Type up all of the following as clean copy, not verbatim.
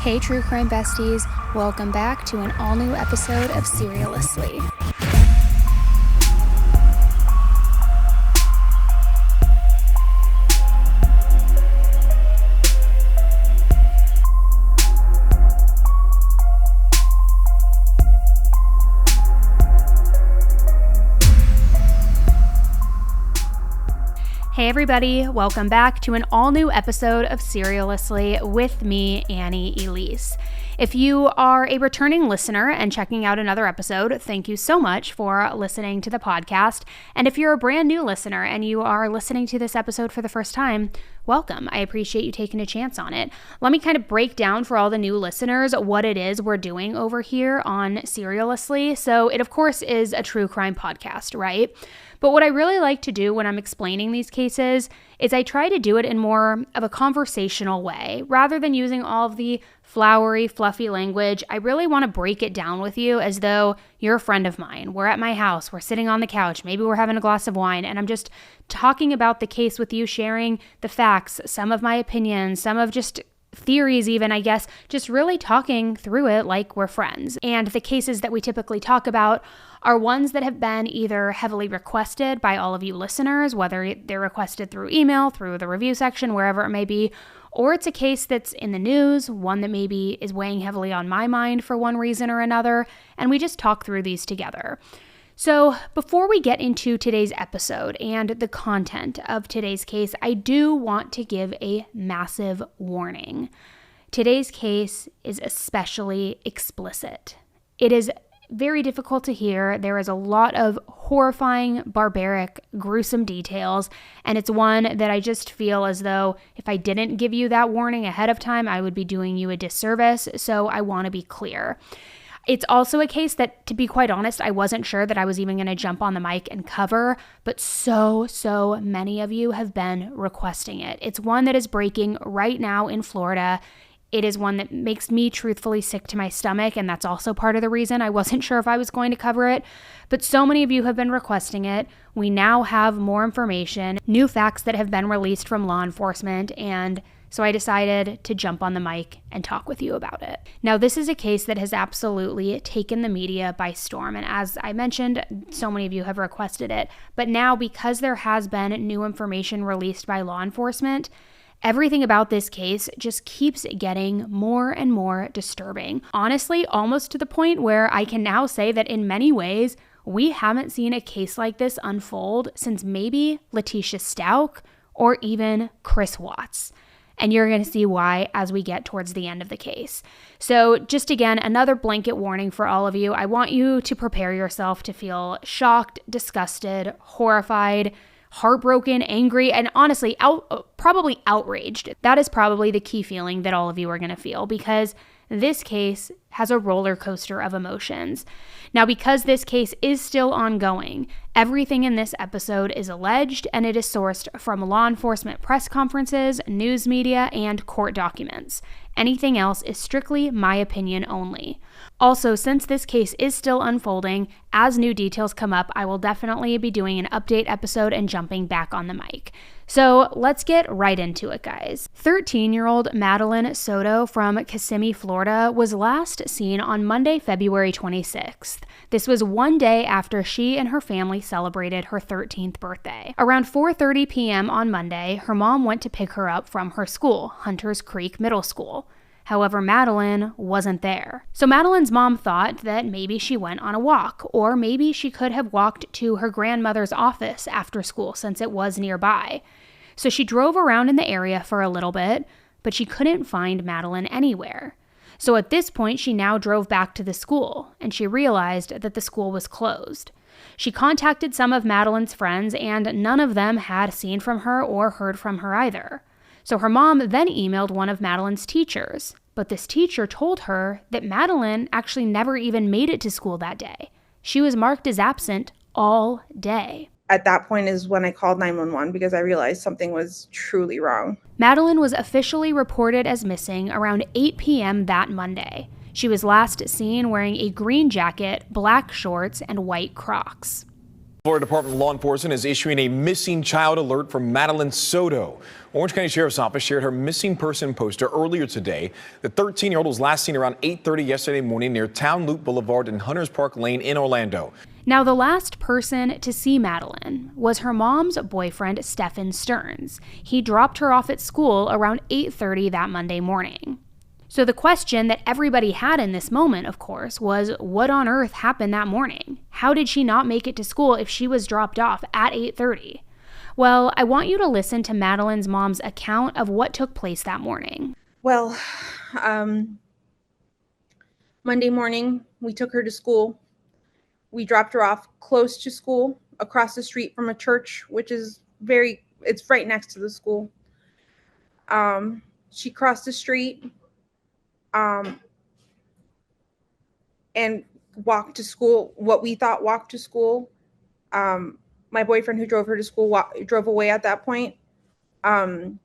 Hey True Crime Besties, welcome back to an all-new episode of Serialously. Hey everybody, welcome back to an all-new episode of Serialously with me, Annie Elise. If you are a returning listener and checking out another episode, thank you so much for listening to the podcast. And if you're a brand new listener and you are listening to this episode for the first time, welcome. I appreciate you taking a chance on it. Let me kind of break down for all the new listeners what it is we're doing over here on Serialously. So it, of course, is a true crime podcast, right? But what I really like to do when I'm explaining these cases is I try to do it in more of a conversational way. Rather than using all of the flowery, fluffy language, I really want to break it down with you as though you're a friend of mine. We're at my house, we're sitting on the couch, maybe we're having a glass of wine, and I'm just talking about the case with you, sharing the facts, some of my opinions, some of just theories even, I guess, just really talking through it like we're friends. And the cases that we typically talk about are ones that have been either heavily requested by all of you listeners, whether they're requested through email, through the review section, wherever it may be, or it's a case that's in the news, one that maybe is weighing heavily on my mind for one reason or another, and we just talk through these together. So before we get into today's episode and the content of today's case, I do want to give a massive warning. Today's case is especially explicit. It is very difficult to hear. There is a lot of horrifying, barbaric, gruesome details, and it's one that I just feel as though if I didn't give you that warning ahead of time, I would be doing you a disservice, so I want to be clear. It's also a case that, to be quite honest, I wasn't sure that I was even going to jump on the mic and cover, but so many of you have been requesting it. It's one that is breaking right now in Florida. It is one that makes me truthfully sick to my stomach, and that's also part of the reason I wasn't sure if I was going to cover it. But so many of you have been requesting it. We now have more information, new facts that have been released from law enforcement, and so I decided to jump on the mic and talk with you about it. Now, this is a case that has absolutely taken the media by storm. And as I mentioned, so many of you have requested it. But now, because there has been new information released by law enforcement, everything about this case just keeps getting more and more disturbing. Honestly, almost to the point where I can now say that in many ways, we haven't seen a case like this unfold since maybe Letitia Stauch or even Chris Watts. And you're going to see why as we get towards the end of the case. So just again, another blanket warning for all of you. I want you to prepare yourself to feel shocked, disgusted, horrified, heartbroken, angry, and honestly, probably outraged. That is probably the key feeling that all of you are going to feel, because this case has a roller coaster of emotions. Now, because this case is still ongoing, everything in this episode is alleged, and it is sourced from law enforcement press conferences, news media, and court documents. Anything else is strictly my opinion only. Also, since this case is still unfolding, as new details come up, I will definitely be doing an update episode and jumping back on the mic. So let's get right into it, guys. 13-year-old Madeline Soto from Kissimmee, Florida, was last seen on Monday, February 26th. This was one day after she and her family celebrated her 13th birthday. Around 4:30 p.m. on Monday, her mom went to pick her up from her school, Hunters Creek Middle School. However, Madeline wasn't there. So Madeline's mom thought that maybe she went on a walk, or maybe she could have walked to her grandmother's office after school since it was nearby. So she drove around in the area for a little bit, but she couldn't find Madeline anywhere. So at this point, she now drove back to the school, and she realized that the school was closed. She contacted some of Madeline's friends, and none of them had seen from her or heard from her either. So her mom then emailed one of Madeline's teachers, but this teacher told her that Madeline actually never even made it to school that day. She was marked as absent all day. At that point is when I called 911 because I realized something was truly wrong. Madeline was officially reported as missing around 8 p.m. that Monday. She was last seen wearing a green jacket, black shorts, and white Crocs. Florida Department of Law Enforcement is issuing a missing child alert for Madeline Soto. Orange County Sheriff's Office shared her missing person poster earlier today. The 13-year-old was last seen around 8:30 yesterday morning near Town Loop Boulevard and Hunters Park Lane in Orlando. Now, the last person to see Madeline was her mom's boyfriend, Stephen Stearns. He dropped her off at school around 8:30 that Monday morning. So the question that everybody had in this moment, of course, was what on earth happened that morning? How did she not make it to school if she was dropped off at 8:30? Well, I want you to listen to Madeline's mom's account of what took place that morning. Well, Monday morning, we took her to school. We dropped her off close to school, across the street from a church, which is it's right next to the school. She crossed the street and walked to school, what we thought walked to school. My boyfriend who drove her to school drove away at that point. It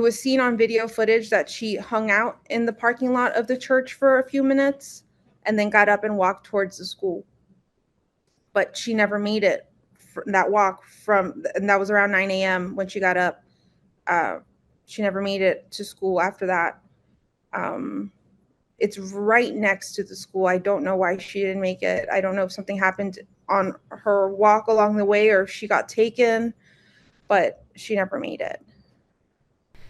was seen on video footage that she hung out in the parking lot of the church for a few minutes and then got up and walked towards the school. But she never made it that walk and that was around 9 a.m. when she got up. She never made it to school after that. It's right next to the school. I don't know why she didn't make it. I don't know if something happened on her walk along the way or if she got taken, but she never made it.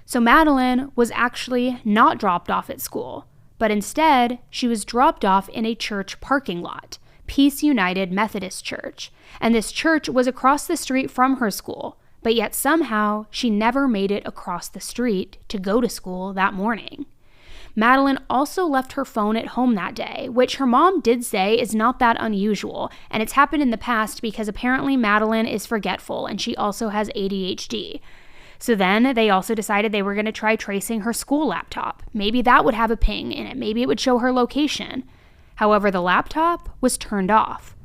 So Madeline was actually not dropped off at school, but instead she was dropped off in a church parking lot, Peace United Methodist Church. And this church was across the street from her school, but yet somehow she never made it across the street to go to school that morning. Madeline also left her phone at home that day, which her mom did say is not that unusual, and it's happened in the past because apparently Madeline is forgetful and she also has ADHD. So then they also decided they were going to try tracing her school laptop. Maybe that would have a ping in it. Maybe it would show her location. However, the laptop was turned off.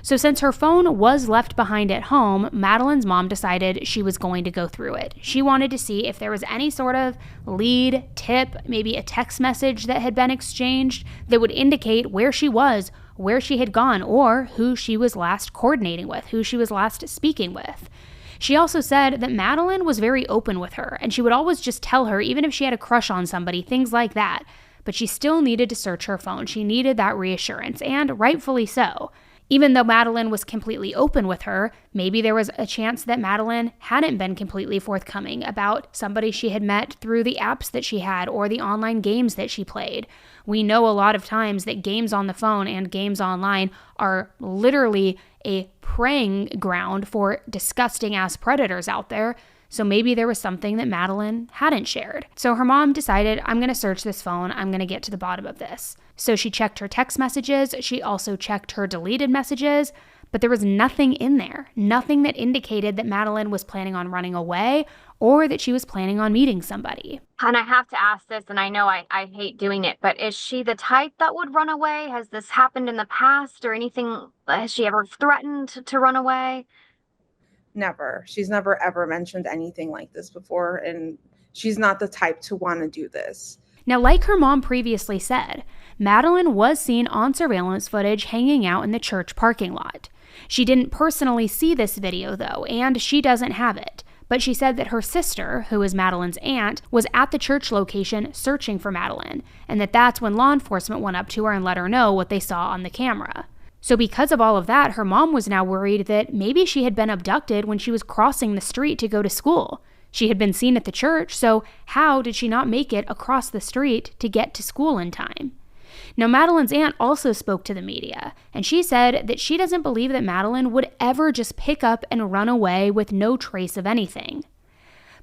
So since her phone was left behind at home, Madeline's mom decided she was going to go through it. She wanted to see if there was any sort of lead, tip, maybe a text message that had been exchanged that would indicate where she was, where she had gone, or who she was last coordinating with, who she was last speaking with. She also said that Madeline was very open with her, and she would always just tell her, even if she had a crush on somebody, things like that. But she still needed to search her phone. She needed that reassurance, and rightfully so. Even though Madeline was completely open with her, maybe there was a chance that Madeline hadn't been completely forthcoming about somebody she had met through the apps that she had or the online games that she played. We know a lot of times that games on the phone and games online are literally a preying ground for disgusting-ass predators out there. So maybe there was something that Madeline hadn't shared. So her mom decided, I'm going to search this phone. I'm going to get to the bottom of this. So she checked her text messages. She also checked her deleted messages, but there was nothing in there. Nothing that indicated that Madeline was planning on running away or that she was planning on meeting somebody. And I have to ask this, and I know I hate doing it, but is she the type that would run away? Has this happened in the past or anything? Has she ever threatened to run away? Never. She's never ever mentioned anything like this before, and she's not the type to want to do this. Now, like her mom previously said, Madeline was seen on surveillance footage hanging out in the church parking lot. She didn't personally see this video, though, and she doesn't have it. But she said that her sister, who is Madeline's aunt, was at the church location searching for Madeline, and that's when law enforcement went up to her and let her know what they saw on the camera. So because of all of that, her mom was now worried that maybe she had been abducted when she was crossing the street to go to school. She had been seen at the church, so how did she not make it across the street to get to school in time? Now, Madeline's aunt also spoke to the media, and she said that she doesn't believe that Madeline would ever just pick up and run away with no trace of anything.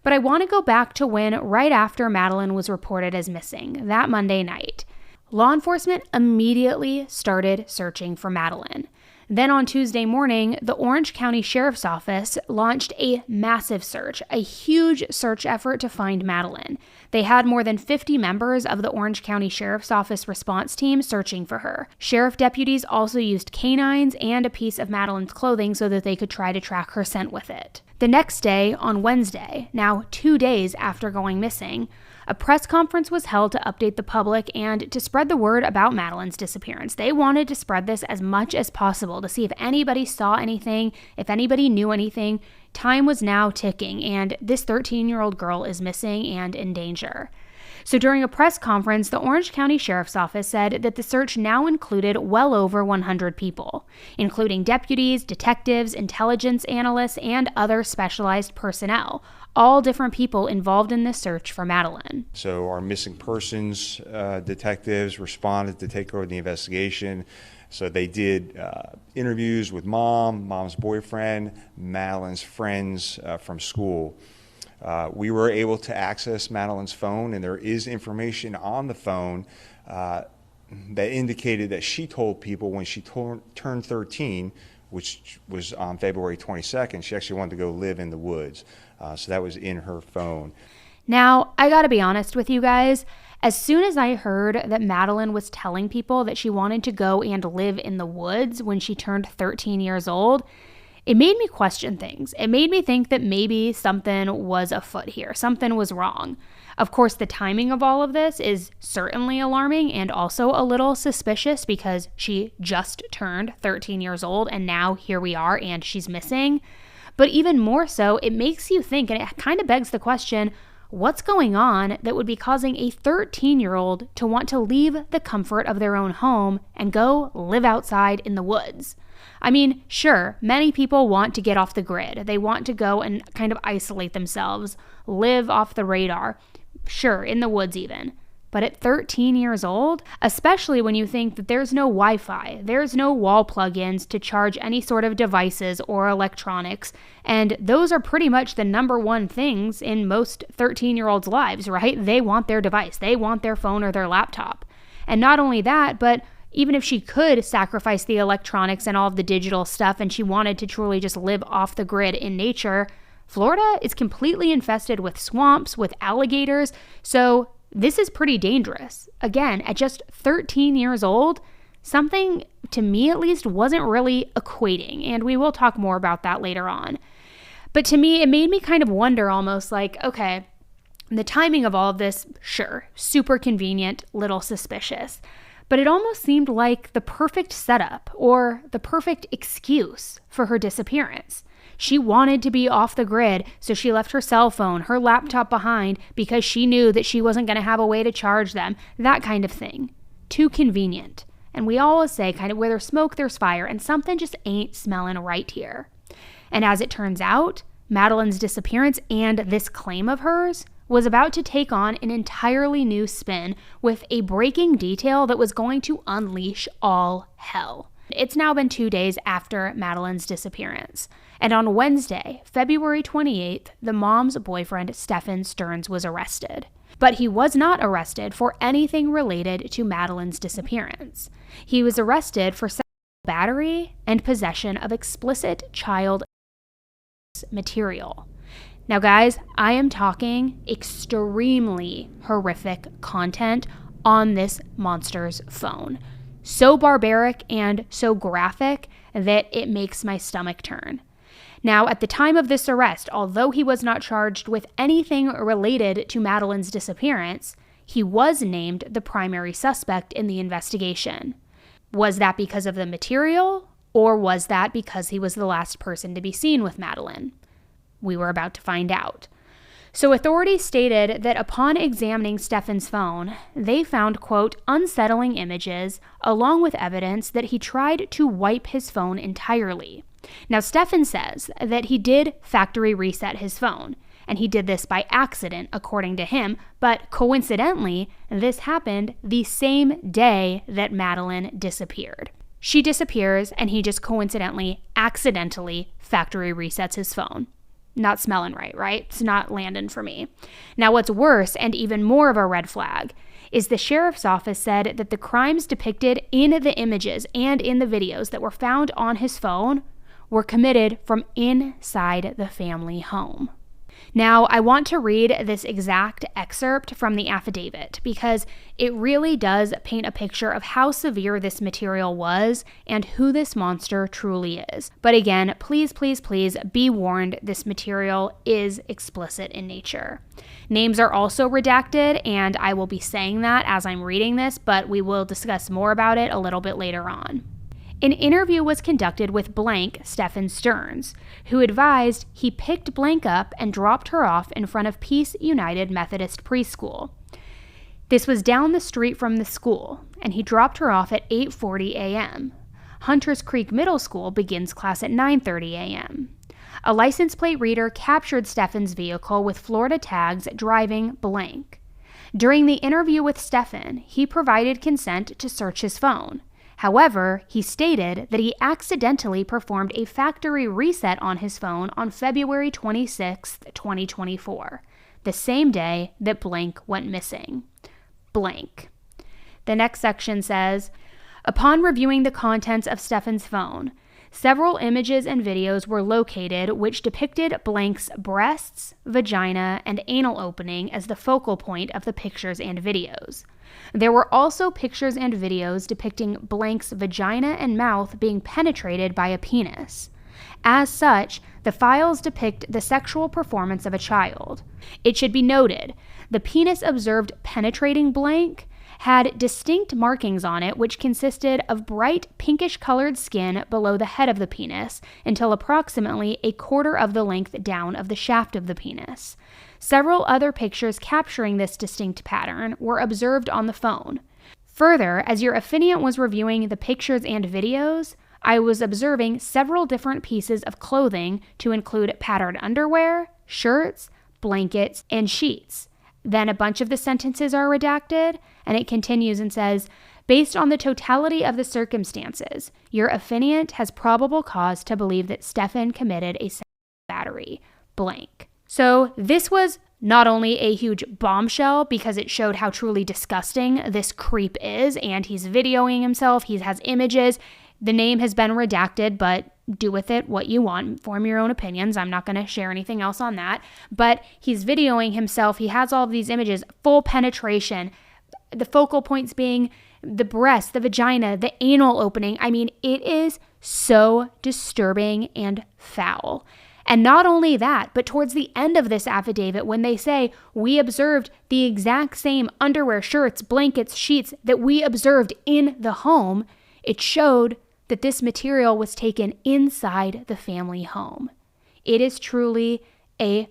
But I want to go back to when, right after Madeline was reported as missing, that Monday night. Law enforcement immediately started searching for Madeline. Then on Tuesday morning, the Orange County Sheriff's Office launched a massive search, a huge search effort to find Madeline. They had more than 50 members of the Orange County Sheriff's Office response team searching for her. Sheriff deputies also used canines and a piece of Madeline's clothing so that they could try to track her scent with it. The next day, on Wednesday, now 2 days after going missing, a press conference was held to update the public and to spread the word about Madeline's disappearance. They wanted to spread this as much as possible to see if anybody saw anything, if anybody knew anything. Time was now ticking, and this 13-year-old girl is missing and in danger. So during a press conference, the Orange County Sheriff's Office said that the search now included well over 100 people, including deputies, detectives, intelligence analysts, and other specialized personnel, all different people involved in this search for Madeline. So our missing persons detectives responded to take over the investigation. So they did interviews with mom's boyfriend, Madeline's friends from school. We were able to access Madeline's phone, and there is information on the phone that indicated that she told people when she turned 13, which was on February 22nd, she actually wanted to go live in the woods. So that was in her phone. Now, I gotta be honest with you guys. As soon as I heard that Madeline was telling people that she wanted to go and live in the woods when she turned 13 years old, it made me question things. It made me think that maybe something was afoot here. Something was wrong. Of course, the timing of all of this is certainly alarming and also a little suspicious because she just turned 13 years old and now here we are and she's missing. But even more so, it makes you think, and it kind of begs the question, what's going on that would be causing a 13-year-old to want to leave the comfort of their own home and go live outside in the woods? I mean, sure, many people want to get off the grid. They want to go and kind of isolate themselves, live off the radar. Sure, in the woods even. But at 13 years old, especially when you think that there's no Wi-Fi, there's no wall plugins to charge any sort of devices or electronics, and those are pretty much the number one things in most 13-year-olds' lives, right? They want their device, they want their phone or their laptop. And not only that, but even if she could sacrifice the electronics and all of the digital stuff and she wanted to truly just live off the grid in nature, Florida is completely infested with swamps, with alligators, so this is pretty dangerous. Again, at just 13 years old, something, to me at least, wasn't really equating, and we will talk more about that later on. But to me, it made me kind of wonder almost like, okay, the timing of all of this, sure, super convenient, little suspicious. But it almost seemed like the perfect setup or the perfect excuse for her disappearance. She wanted to be off the grid, so she left her cell phone, her laptop behind because she knew that she wasn't going to have a way to charge them, that kind of thing. Too convenient. And we always say kind of where there's smoke, there's fire, and something just ain't smelling right here. And as it turns out, Madeline's disappearance and this claim of hers was about to take on an entirely new spin with a breaking detail that was going to unleash all hell. It's now been 2 days after Madeline's disappearance. And on Wednesday, February 28th, the mom's boyfriend, Stephen Stearns, was arrested. But he was not arrested for anything related to Madeline's disappearance. He was arrested for sexual battery and possession of explicit child material. Now, guys, I am talking extremely horrific content on this monster's phone. So barbaric and so graphic that it makes my stomach turn. Now, at the time of this arrest, although he was not charged with anything related to Madeline's disappearance, he was named the primary suspect in the investigation. Was that because of the material, or was that because he was the last person to be seen with Madeline? We were about to find out. So authorities stated that upon examining Stephen's phone, they found, quote, unsettling images, along with evidence that he tried to wipe his phone entirely. Now, Stephen says that he did factory reset his phone, and he did this by accident, according to him, but coincidentally, this happened the same day that Madeline disappeared. She disappears, and he just coincidentally, accidentally factory resets his phone. Not smelling right? It's not landing for me. Now, what's worse, and even more of a red flag, is the sheriff's office said that the crimes depicted in the images and in the videos that were found on his phone were committed from inside the family home. Now, I want to read this exact excerpt from the affidavit because it really does paint a picture of how severe this material was and who this monster truly is. But again, please, please, please be warned, this material is explicit in nature. Names are also redacted, and I will be saying that as I'm reading this, but we will discuss more about it a little bit later on. An interview was conducted with blank Stephen Stearns, who advised he picked blank up and dropped her off in front of Peace United Methodist Preschool. This was down the street from the school, and he dropped her off at 8:40 a.m. Hunters Creek Middle School begins class at 9:30 a.m. A license plate reader captured Stephen's vehicle with Florida tags driving blank. During the interview with Stephen, he provided consent to search his phone. However, he stated that he accidentally performed a factory reset on his phone on February 26, 2024, the same day that blank went missing. Blank. The next section says, upon reviewing the contents of Stephen's phone, several images and videos were located which depicted blank's breasts, vagina, and anal opening as the focal point of the pictures and videos. There were also pictures and videos depicting blank's vagina and mouth being penetrated by a penis. As such, the files depict the sexual performance of a child. It should be noted, the penis observed penetrating blank had distinct markings on it which consisted of bright pinkish-colored skin below the head of the penis until approximately a quarter of the length down of the shaft of the penis. Several other pictures capturing this distinct pattern were observed on the phone. Further, as your affiant was reviewing the pictures and videos, I was observing several different pieces of clothing to include patterned underwear, shirts, blankets, and sheets. Then a bunch of the sentences are redacted, and it continues and says, based on the totality of the circumstances, your affiant has probable cause to believe that Stephen committed a sexual battery, blank. So this was not only a huge bombshell because it showed how truly disgusting this creep is, and he's videoing himself, he has images. The name has been redacted, but do with it what you want. Form your own opinions. I'm not going to share anything else on that. But he's videoing himself. He has all of these images, full penetration, the focal points being the breast, the vagina, the anal opening. I mean, it is so disturbing and foul. And not only that, but towards the end of this affidavit, when they say, we observed the exact same underwear, shirts, blankets, sheets that we observed in the home, it showed that this material was taken inside the family home. It is truly a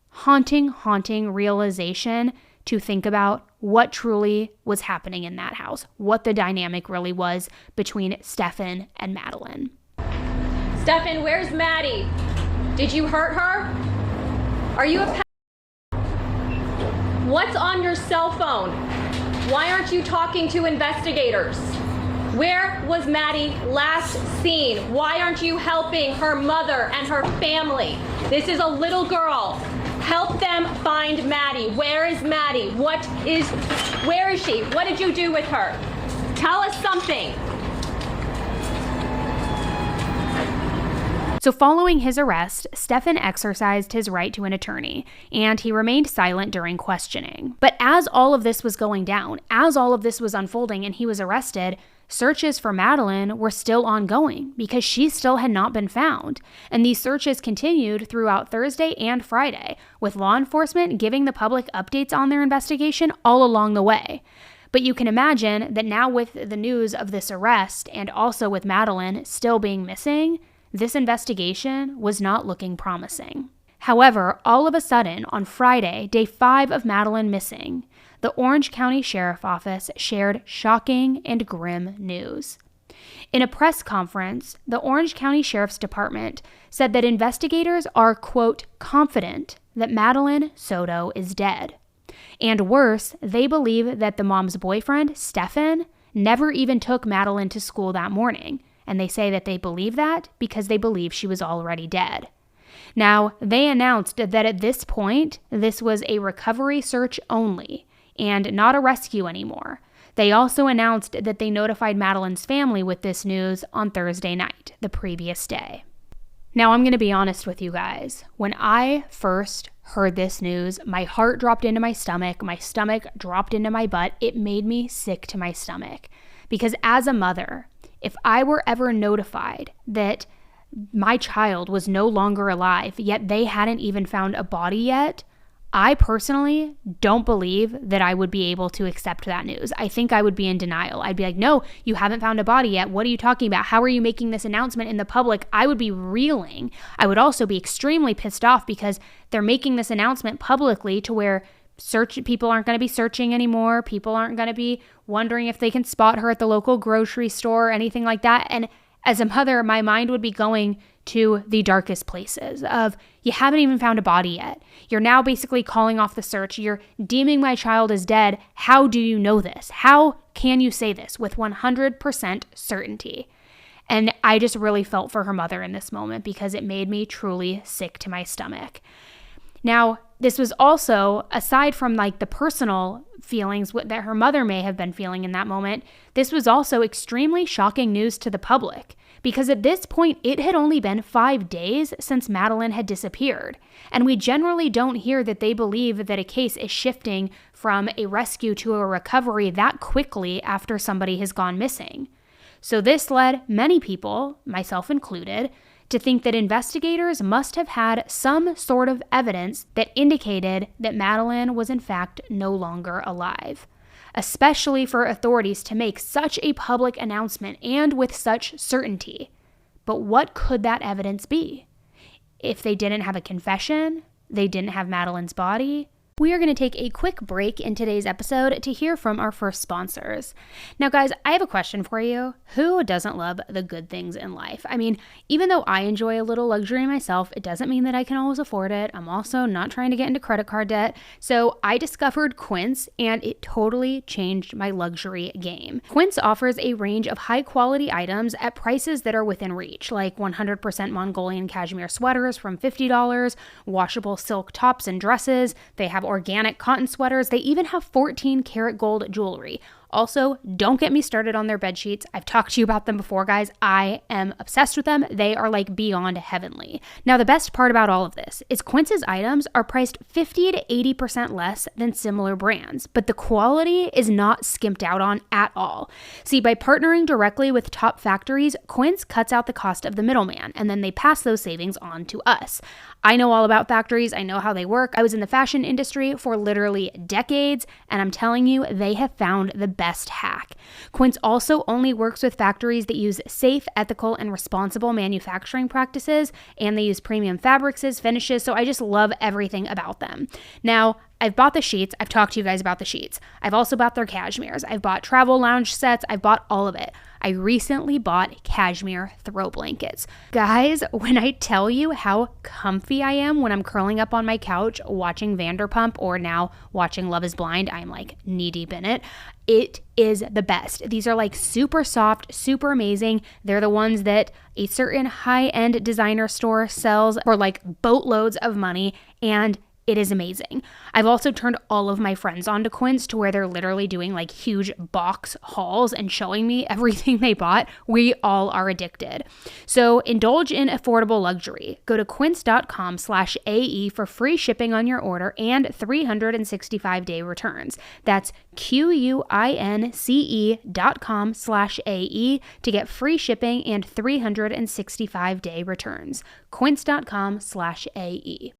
haunting realization to think about what truly was happening in that house, what the dynamic really was between Stephen and Madeline. Stephen, where's Maddie? Did you hurt her? Are you a What's on your cell phone? Why aren't you talking to investigators? Where was Maddie last seen? Why aren't you helping her mother and her family? This is a little girl. Help them find Maddie. Where is Maddie? Where is she? What did you do with her? Tell us something. So following his arrest, Stephen exercised his right to an attorney, and he remained silent during questioning. But as all of this was going down, as all of this was unfolding and he was arrested, searches for Madeline were still ongoing because she still had not been found. And these searches continued throughout Thursday and Friday, with law enforcement giving the public updates on their investigation all along the way. But you can imagine that now with the news of this arrest and also with Madeline still being missing, this investigation was not looking promising. However, all of a sudden, on Friday, day 5 of Madeline missing, the Orange County Sheriff's Office shared shocking and grim news. In a press conference, the Orange County Sheriff's Department said that investigators are, quote, confident that Madeline Soto is dead. And worse, they believe that the mom's boyfriend, Stephen, never even took Madeline to school that morning. And they say that they believe that because they believe she was already dead. Now, they announced that at this point, this was a recovery search only and not a rescue anymore. They also announced that they notified Madeline's family with this news on Thursday night, the previous day. Now, I'm going to be honest with you guys. When I first heard this news, my heart dropped into my stomach dropped into my butt. It made me sick to my stomach. Because as a mother, if I were ever notified that my child was no longer alive, yet they hadn't even found a body yet, I personally don't believe that I would be able to accept that news. I think I would be in denial. I'd be like, no, you haven't found a body yet. What are you talking about? How are you making this announcement in the public? I would be reeling. I would also be extremely pissed off because they're making this announcement publicly to where people aren't going to be searching anymore. People aren't going to be wondering if they can spot her at the local grocery store or anything like that. And as a mother, my mind would be going to the darkest places of, you haven't even found a body yet. You're now basically calling off the search. You're deeming my child as dead. How do you know this? How can you say this with 100% certainty? And I just really felt for her mother in this moment because it made me truly sick to my stomach. Now, this was also, aside from like the personal feelings that her mother may have been feeling in that moment, this was also extremely shocking news to the public. Because at this point, it had only been 5 days since Madeline had disappeared. And we generally don't hear that they believe that a case is shifting from a rescue to a recovery that quickly after somebody has gone missing. So this led many people, myself included, to think that investigators must have had some sort of evidence that indicated that Madeline was in fact no longer alive, especially for authorities to make such a public announcement and with such certainty. But what could that evidence be? If they didn't have a confession, they didn't have Madeline's body. We are going to take a quick break in today's episode to hear from our first sponsors. Now, guys, I have a question for you. Who doesn't love the good things in life? I mean, even though I enjoy a little luxury myself, it doesn't mean that I can always afford it. I'm also not trying to get into credit card debt. So I discovered Quince, and it totally changed my luxury game. Quince offers a range of high-quality items at prices that are within reach, like 100% Mongolian cashmere sweaters from $50, washable silk tops and dresses. They have organic cotton sweaters. They even have 14 karat gold jewelry. Also, don't get me started on their bed sheets. I've talked to you about them before, guys. I am obsessed with them. They are like beyond heavenly. Now, the best part about all of this is Quince's items are priced 50 to 80% less than similar brands, but the quality is not skimped out on at all. See, by partnering directly with top factories, Quince cuts out the cost of the middleman, and then they pass those savings on to us. I know all about factories. I know how they work. I was in the fashion industry for literally decades, and I'm telling you, they have found the best hack. Quince also only works with factories that use safe, ethical, and responsible manufacturing practices, and they use premium fabrics as finishes, so I just love everything about them. Now, I've bought the sheets. I've talked to you guys about the sheets. I've also bought their cashmeres. I've bought travel lounge sets. I've bought all of it. I recently bought cashmere throw blankets. Guys, when I tell you how comfy I am when I'm curling up on my couch watching Vanderpump or now watching Love is Blind, I'm like knee deep in it. It is the best. These are like super soft, super amazing. They're the ones that a certain high-end designer store sells for like boatloads of money, and it is amazing. I've also turned all of my friends onto Quince to where they're literally doing like huge box hauls and showing me everything they bought. We all are addicted. So indulge in affordable luxury. Go to quince.com/AE for free shipping on your order and 365-day returns. That's QUINCE.com/AE to get free shipping and 365-day returns. Quince.com/AE.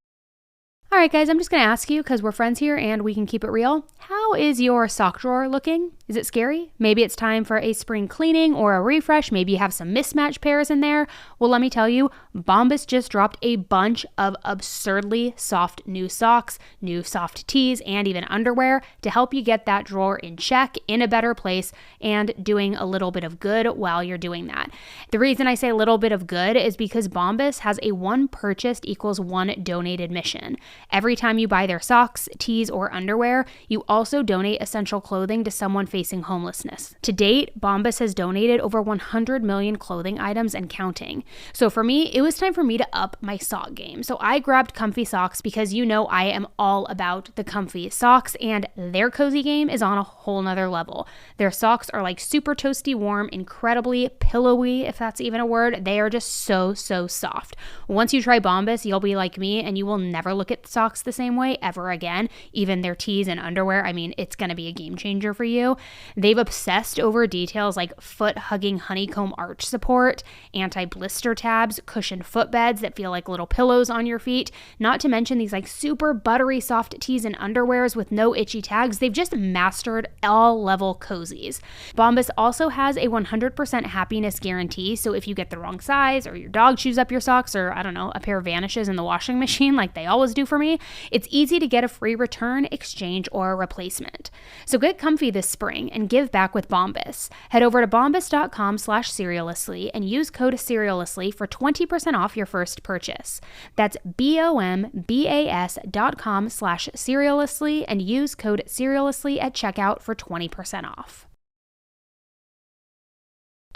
All right, guys, I'm just going to ask you, because we're friends here and we can keep it real. How is your sock drawer looking? Is it scary? Maybe it's time for a spring cleaning or a refresh. Maybe you have some mismatched pairs in there. Well, let me tell you, Bombas just dropped a bunch of absurdly soft new socks, new soft tees, and even underwear to help you get that drawer in check, in a better place, and doing a little bit of good while you're doing that. The reason I say a little bit of good is because Bombas has a one purchased equals one donated mission. Every time you buy their socks, tees, or underwear, you also donate essential clothing to someone facing homelessness. To date, Bombas has donated over 100 million clothing items and counting. So for me, it was time for me to up my sock game. So I grabbed comfy socks because you know I am all about the comfy socks, and their cozy game is on a whole nother level. Their socks are like super toasty warm, incredibly pillowy, if that's even a word. They are just so soft. Once you try Bombas, you'll be like me and you will never look at socks the same way ever again. Even their tees and underwear, I mean, it's going to be a game changer for you. They've obsessed over details like foot-hugging honeycomb arch support, anti-blister tabs, cushioned footbeds that feel like little pillows on your feet, not to mention these like super buttery soft tees and underwears with no itchy tags. They've just mastered all level cozies. Bombas also has a 100% happiness guarantee, so if you get the wrong size or your dog chews up your socks or, I don't know, a pair vanishes in the washing machine like they always do for me, it's easy to get a free return, exchange, or a replacement. So get comfy this spring and give back with Bombas. Head over to bombas.com/serialously and use code SERIALously for 20% off your first purchase. That's bombas.com/serialously and use code SERIALously at checkout for 20% off.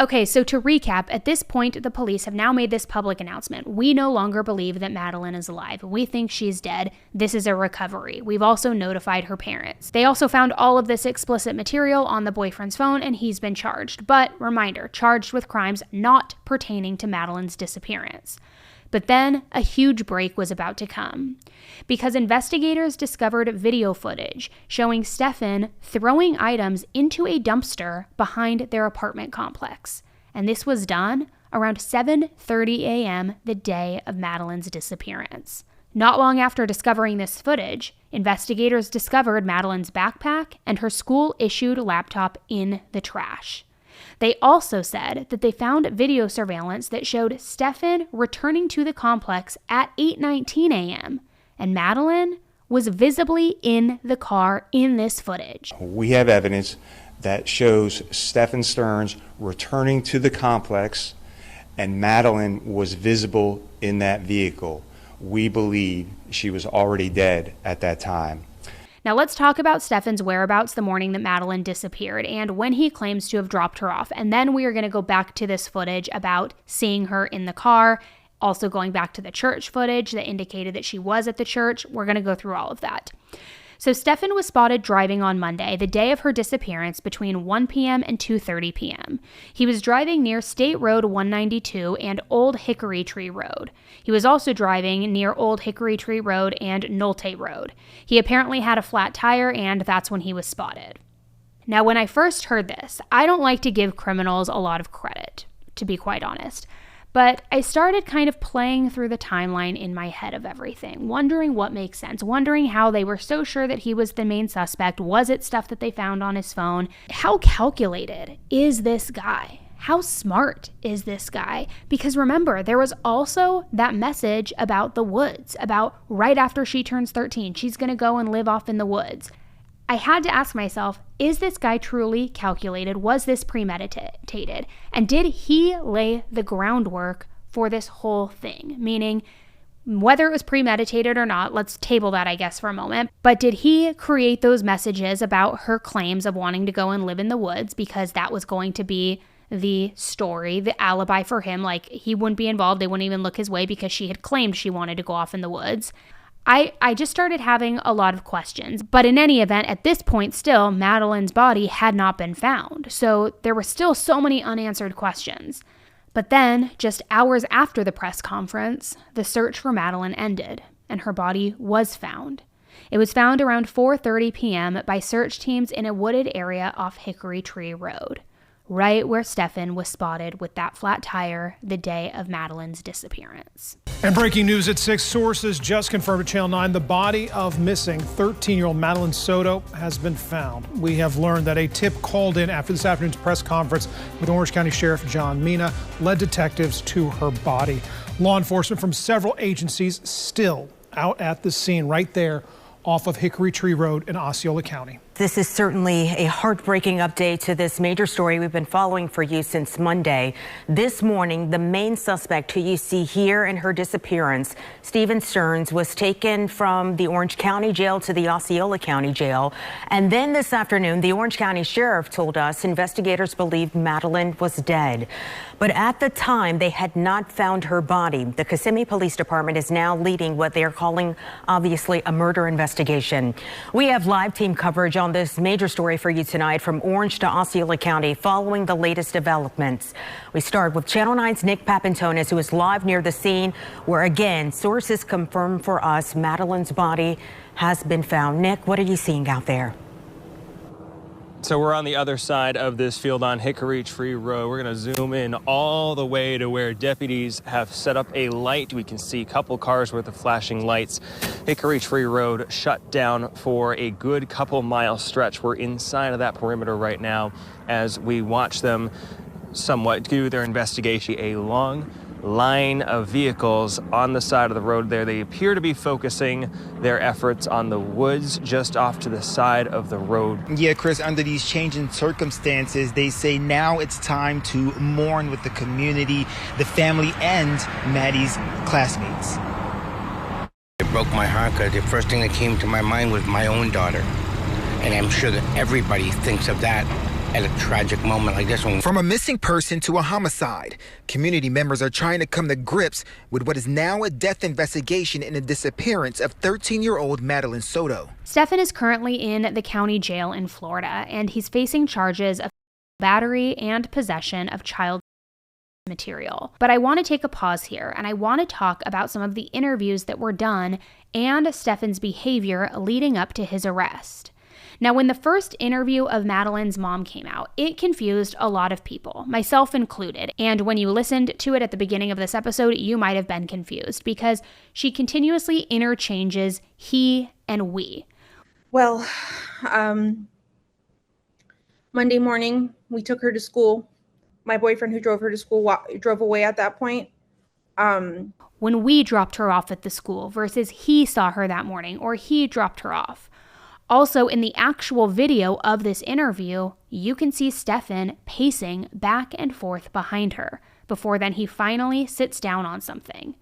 Okay, so to recap, at this point, the police have now made this public announcement. We no longer believe that Madeline is alive. We think she's dead. This is a recovery. We've also notified her parents. They also found all of this explicit material on the boyfriend's phone, and he's been charged. But, reminder, charged with crimes not pertaining to Madeline's disappearance. But then a huge break was about to come, because investigators discovered video footage showing Stefan throwing items into a dumpster behind their apartment complex. And this was done around 7:30 a.m. the day of Madeline's disappearance. Not long after discovering this footage, investigators discovered Madeline's backpack and her school-issued laptop in the trash. They also said that they found video surveillance that showed Stefan returning to the complex at 8:19 a.m., and Madeline was visibly in the car in this footage. We have evidence that shows Stefan Stearns returning to the complex, and Madeline was visible in that vehicle. We believe she was already dead at that time. Now let's talk about Stefan's whereabouts the morning that Madeline disappeared and when he claims to have dropped her off. And then we are going to go back to this footage about seeing her in the car, also going back to the church footage that indicated that she was at the church. We're going to go through all of that. So Stefan was spotted driving on Monday, the day of her disappearance, between 1 p.m. and 2:30 p.m. He was driving near State Road 192 and Old Hickory Tree Road. He was also driving near Old Hickory Tree Road and Nolte Road. He apparently had a flat tire, and that's when he was spotted. Now, when I first heard this, I don't like to give criminals a lot of credit, to be quite honest. But I started kind of playing through the timeline in my head of everything, wondering what makes sense, wondering how they were so sure that he was the main suspect. Was it stuff that they found on his phone? How calculated is this guy? How smart is this guy? Because remember, there was also that message about the woods, about right after she turns 13, she's going to go and live off in the woods. I had to ask myself, is this guy truly calculated? Was this premeditated? And did he lay the groundwork for this whole thing? Meaning, whether it was premeditated or not, let's table that, I guess, for a moment. But did he create those messages about her claims of wanting to go and live in the woods because that was going to be the story, the alibi for him? Like, he wouldn't be involved. They wouldn't even look his way because she had claimed she wanted to go off in the woods. I just started having a lot of questions. But in any event, at this point still, Madeline's body had not been found. So there were still so many unanswered questions. But then, just hours after the press conference, the search for Madeline ended, and her body was found. It was found around 4:30 p.m. by search teams in a wooded area off Hickory Tree Road, right where Stefan was spotted with that flat tire the day of Madeline's disappearance. And breaking news at 6, sources just confirmed to Channel 9 the body of missing 13-year-old Madeline Soto has been found. We have learned that a tip called in after this afternoon's press conference with Orange County Sheriff John Mina led detectives to her body. Law enforcement from several agencies still out at the scene right there off of Hickory Tree Road in Osceola County. this is certainly a heartbreaking update to this major story we've been following for you since Monday. This morning, the main suspect who you see here in her disappearance, Stephen Stearns, was taken from the Orange County Jail to the Osceola County Jail. And then this afternoon, the Orange County Sheriff told us investigators believed Madeline was dead. But at the time, they had not found her body. The Kissimmee Police Department is now leading what they are calling, obviously, a murder investigation. We have live team coverage on this major story for you tonight from Orange to Osceola County following the latest developments. We start with Channel 9's Nick Papantonis, who is live near the scene where, again, sources confirm for us Madeline's body has been found. Nick, what are you seeing out there? So we're on the other side of this field on Hickory Tree Road. We're going to zoom in all the way to where deputies have set up a light. We can see a couple cars worth of flashing lights. Hickory Tree Road shut down for a good couple mile stretch. We're inside of that perimeter right now as we watch them somewhat do their investigation. A long line of vehicles on the side of the road there. They appear to be focusing their efforts on the woods just off to the side of the road. Yeah, Chris, under these changing circumstances, they say now it's time to mourn with the community, the family, and Maddie's classmates. It broke my heart because the first thing that came to my mind was my own daughter. And I'm sure that everybody thinks of that at a tragic moment like this one. From a missing person to a homicide, community members are trying to come to grips with what is now a death investigation in the disappearance of 13-year-old Madeline Soto. Stephen is currently in the county jail in Florida, and he's facing charges of battery and possession of child material. But I want to take a pause here, and I want to talk about some of the interviews that were done and Stephen's behavior leading up to his arrest. Now, when the first interview of Madeline's mom came out, it confused a lot of people, myself included. And when you listened to it at the beginning of this episode, you might have been confused because she continuously interchanges he and we. Well, Monday morning, we took her to school. My boyfriend who drove her to school drove away at that point. When we dropped her off at the school versus he saw her that morning or he dropped her off. Also, in the actual video of this interview, you can see Stephen pacing back and forth behind her before then he finally sits down on something.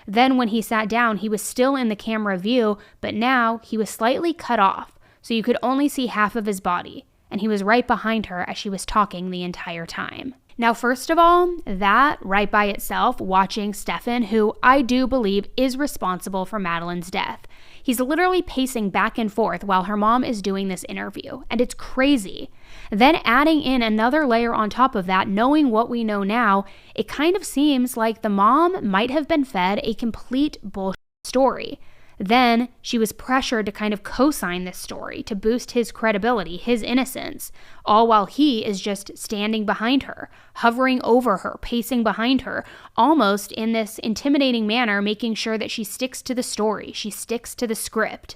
Then when he sat down, he was still in the camera view, but now he was slightly cut off, so you could only see half of his body, and he was right behind her as she was talking the entire time. Now, first of all, that right by itself, watching Stephen, who I do believe is responsible for Madeline's death, he's literally pacing back and forth while her mom is doing this interview, and it's crazy. Then adding in another layer on top of that, knowing what we know now, it kind of seems like the mom might have been fed a complete bullshit story. Then she was pressured to kind of co-sign this story to boost his credibility, his innocence, all while he is just standing behind her, hovering over her, pacing behind her, almost in this intimidating manner, making sure that she sticks to the story, she sticks to the script.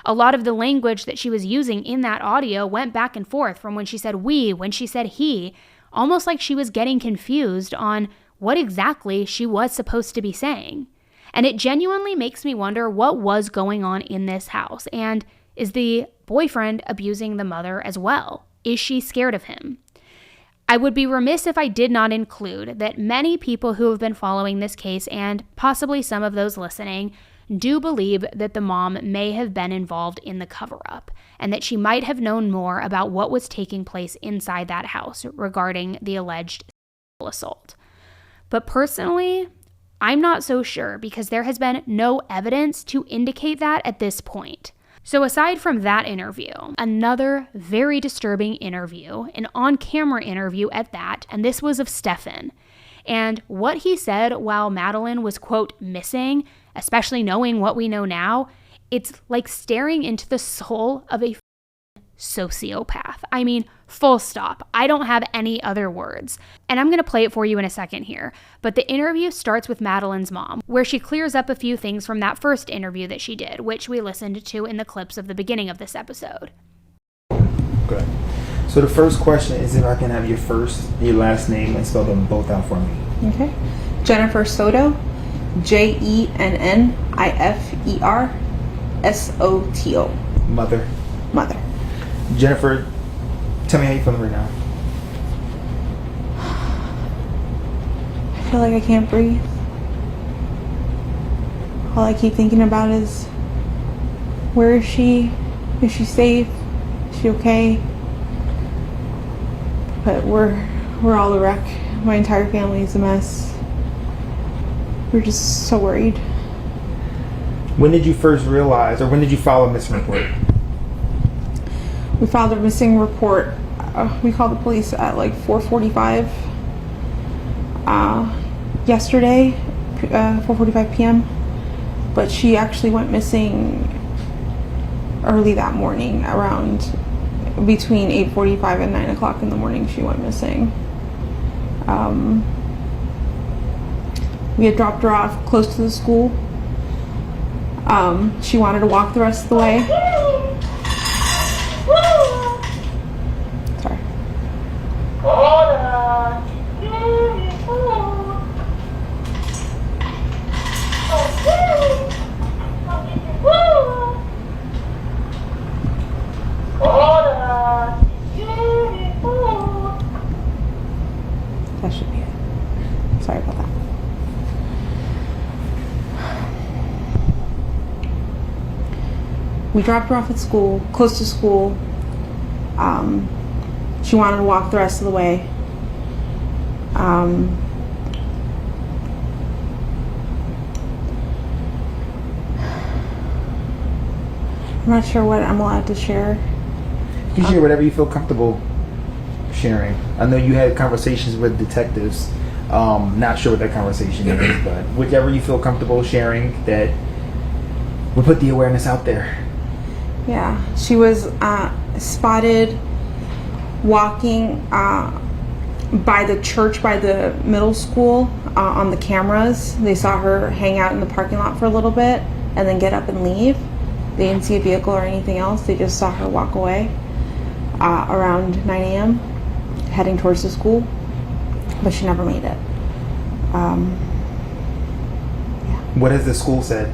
A lot of the language that she was using in that audio went back and forth from when she said we, when she said he, almost like she was getting confused on what exactly she was supposed to be saying. And it genuinely makes me wonder what was going on in this house. And is the boyfriend abusing the mother as well? Is she scared of him? I would be remiss if I did not include that many people who have been following this case, and possibly some of those listening, do believe that the mom may have been involved in the cover-up and that she might have known more about what was taking place inside that house regarding the alleged sexual assault. But personally, I'm not so sure because there has been no evidence to indicate that at this point. So aside from that interview, another very disturbing interview, an on-camera interview at that, and this was of Stephen. And what he said while Madeline was, quote, missing, especially knowing what we know now, it's like staring into the soul of a sociopath. I mean, full stop. I don't have any other words. And I'm going to play it for you in a second here. But the interview starts with Madeline's mom, where she clears up a few things from that first interview that she did, which we listened to in the clips of the beginning of this episode. Okay. So the first question is if I can have your first, your last name and spell them both out for me. Okay. Jennifer Soto, JENNIFER SOTO. Mother. Jennifer, tell me how you feeling right now. I feel like I can't breathe. All I keep thinking about is, where is she? Is she safe? Is she okay? But we're all a wreck. My entire family is a mess. We're just so worried. When did you first realize, or when did you file a missing report? We filed a missing report. We called the police at like 4:45 yesterday, 4:45 p.m. But she actually went missing early that morning, around between 8:45 and 9 o'clock in the morning. She went missing. We had dropped her off close to the school. She wanted to walk the rest of the way. Sorry. That should be it. Sorry about that. We dropped her off at school, close to school. She wanted to walk the rest of the way. I'm not sure what I'm allowed to share. You share whatever you feel comfortable sharing. I know you had conversations with detectives. Not sure what that conversation is, but whichever you feel comfortable sharing, that will put the awareness out there. Yeah, she was spotted walking by the church, by the middle school, on the cameras. They saw her hang out in the parking lot for a little bit and then get up and leave. They didn't see a vehicle or anything else. They just saw her walk away around 9 a.m. heading towards the school, but she never made it. Yeah. What has the school said?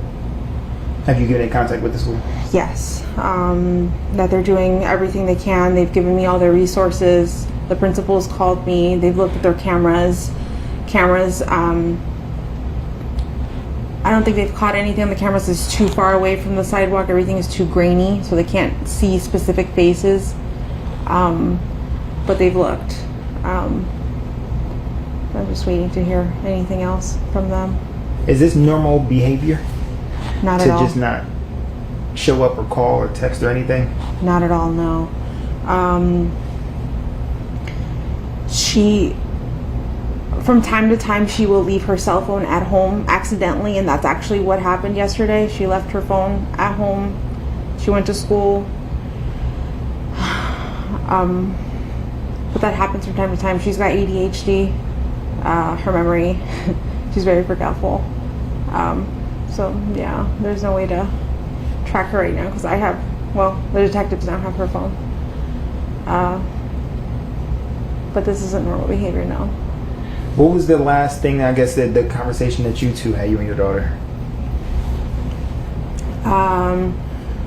Have you given in contact with the school? Yes, that they're doing everything they can. They've given me all their resources. The principals called me. They've looked at their cameras. I don't think they've caught anything on the cameras that's too far away from the sidewalk. Everything is too grainy, so they can't see specific faces. But they've looked. I'm just waiting to hear anything else from them. Is this normal behavior? Not at all. To just not show up or call or text or anything? Not at all, no. She, from time to time, she will leave her cell phone at home accidentally, and that's actually what happened yesterday. She left her phone at home. She went to school. But that happens from time to time. She's got ADHD, her memory. She's very forgetful. So yeah, there's no way to track her right now because the detectives don't have her phone. But this isn't normal behavior, no. What was the last thing, I guess, the conversation that you two had, you and your daughter?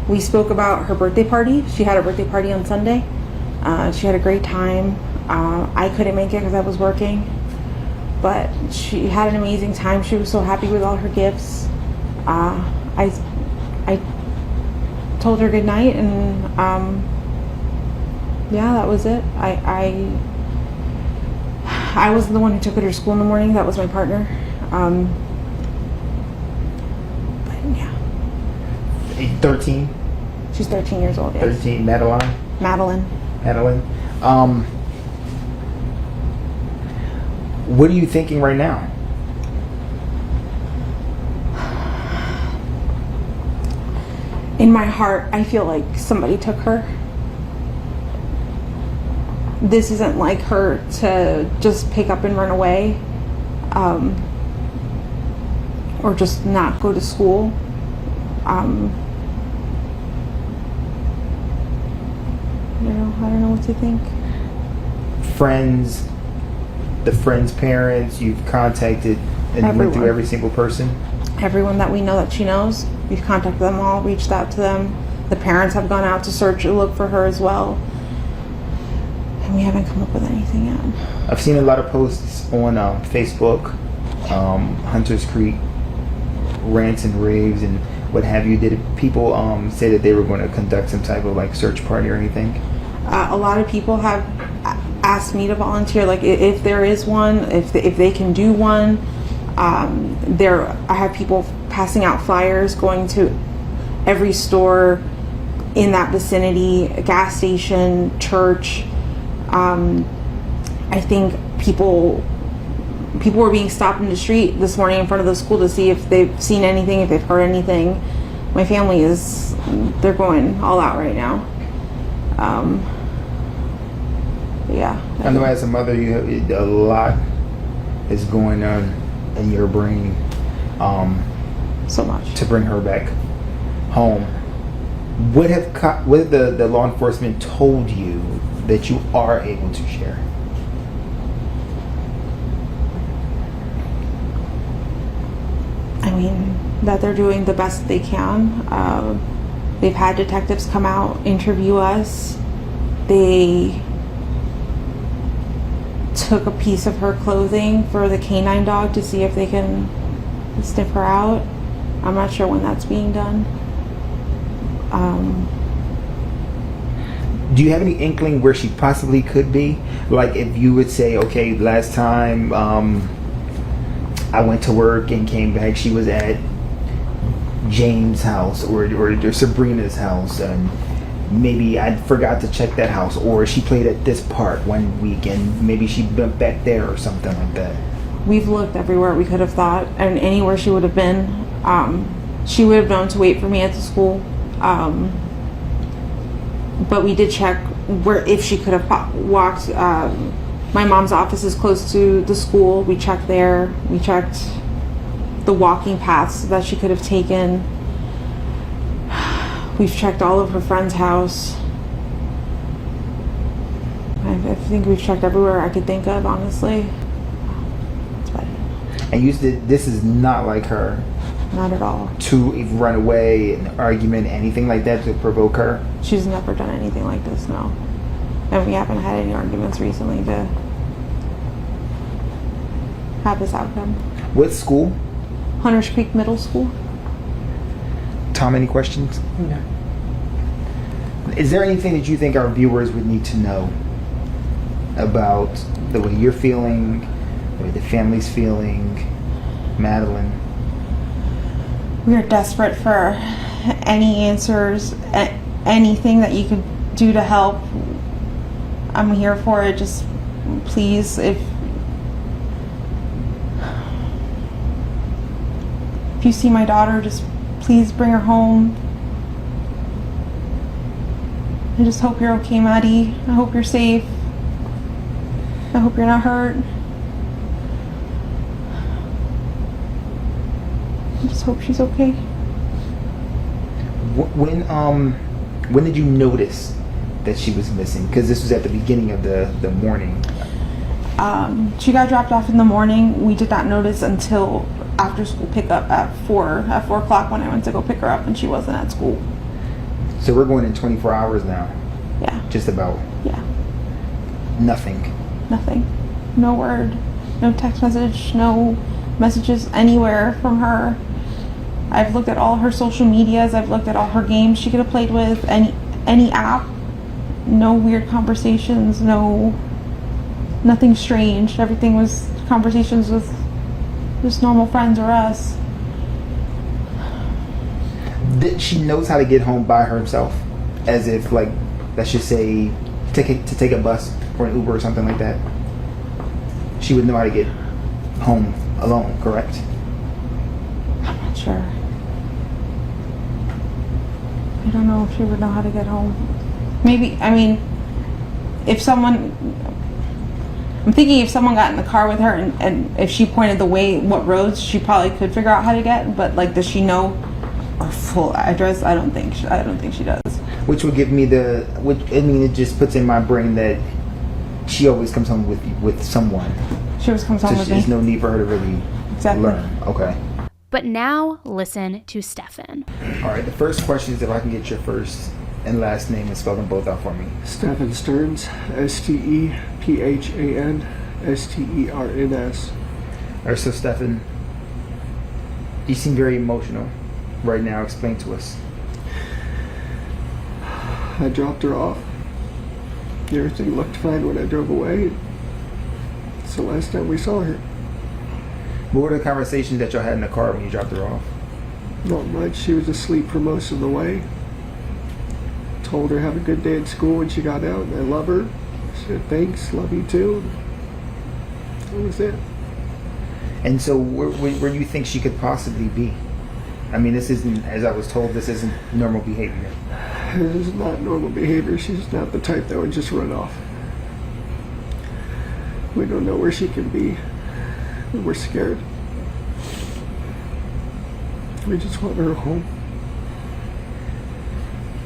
We spoke about her birthday party. She had a birthday party on Sunday. She had a great time. I couldn't make it because I was working. But she had an amazing time. She was so happy with all her gifts. I told her good night, and yeah, that was it. I wasn't the one who took her to school in the morning. That was my partner. But yeah. 13? She's 13 years old, yes. 13, Madeline? Madeline. What are you thinking right now? In my heart, I feel like somebody took her. This isn't like her to just pick up and run away, or just not go to school. I don't know what to think. Friends, the friends' parents, you've contacted and went through every single person? Everyone that we know that she knows, we've contacted them all, reached out to them. The parents have gone out to search and look for her as well. And we haven't come up with anything yet. I've seen a lot of posts on Facebook, Hunters Creek, rants and raves and what have you. Did people say that they were going to conduct some type of like search party or anything? A lot of people have asked me to volunteer, like if there is one, if they can do one. I have people passing out flyers, going to every store in that vicinity, a gas station, church. I think people were being stopped in the street this morning in front of the school to see if they've seen anything, if they've heard anything. My family they're going all out right now. Yeah. I know as a mother, you have a lot is going on in your brain. So much. To bring her back home. What have the law enforcement told you that you are able to share? I mean, that they're doing the best they can. They've had detectives come out, interview us. They took a piece of her clothing for the canine dog to see if they can sniff her out. I'm not sure when that's being done. Do you have any inkling where she possibly could be? Like if you would say, okay, last time I went to work and came back, she was at James' house or Sabrina's house, and maybe I forgot to check that house, or she played at this park one weekend, maybe she went back there or something like that. We've looked everywhere we could have thought, and anywhere she would have been. She would have known to wait for me at the school. But we did check if she could have walked. My mom's office is close to the school. We checked there. We checked the walking paths that she could have taken. We've checked all of her friend's house. I think we've checked everywhere I could think of, honestly. And you said this is not like her. Not at all. To run away, an argument, anything like that to provoke her? She's never done anything like this, no. And we haven't had any arguments recently to have this outcome. What school? Hunters Creek Middle School. Tom, any questions? No. Is there anything that you think our viewers would need to know about the way you're feeling, the way the family's feeling, Madeline? We are desperate for any answers, anything that you could do to help. I'm here for it. Just please, if you see my daughter, just please bring her home. I just hope you're okay, Maddie. I hope you're safe. I hope you're not hurt. I just hope she's okay. When did you notice that she was missing? Because this was at the beginning of the morning. She got dropped off in the morning. We did not notice until after school pickup at 4 o'clock when I went to go pick her up, and she wasn't at school. So we're going in 24 hours now. Yeah. Just about. Yeah. Nothing. Nothing. No word. No text message. No messages anywhere from her. I've looked at all her social medias. I've looked at all her games she could have played with. Any app. No weird conversations. Nothing strange. Everything was conversations with just normal friends or us. She knows how to get home by herself, as if, like, let's just say, to take a bus or an Uber or something like that. She would know how to get home alone, correct? I'm not sure. I don't know if she would know how to get home. Maybe, I mean, I'm thinking if someone got in the car with her and if she pointed the way, what roads, she probably could figure out how to get, but like, does she know her full address? I don't think she does. Which would give me it just puts in my brain that she always comes home with someone. She always comes home with me. There's no need for her to really learn. Okay. But now listen to Stefan. All right, the first question is if I can get your first and last name and spell them both out for me. Stefan Stearns, STEPHAN All right, so Stefan, you seem very emotional right now. Explain to us. I dropped her off. Everything looked fine when I drove away. It's the last time we saw her. What were the conversations that y'all had in the car when you dropped her off? Not much. She was asleep for most of the way. Told her have a good day at school when she got out, and I love her. She said thanks, love you too. That was it. And so where do you think she could possibly be? I mean, this isn't, as I was told, this isn't normal behavior. This is not normal behavior. She's not the type that would just run off. We don't know where she can be. We're scared. We just want her home.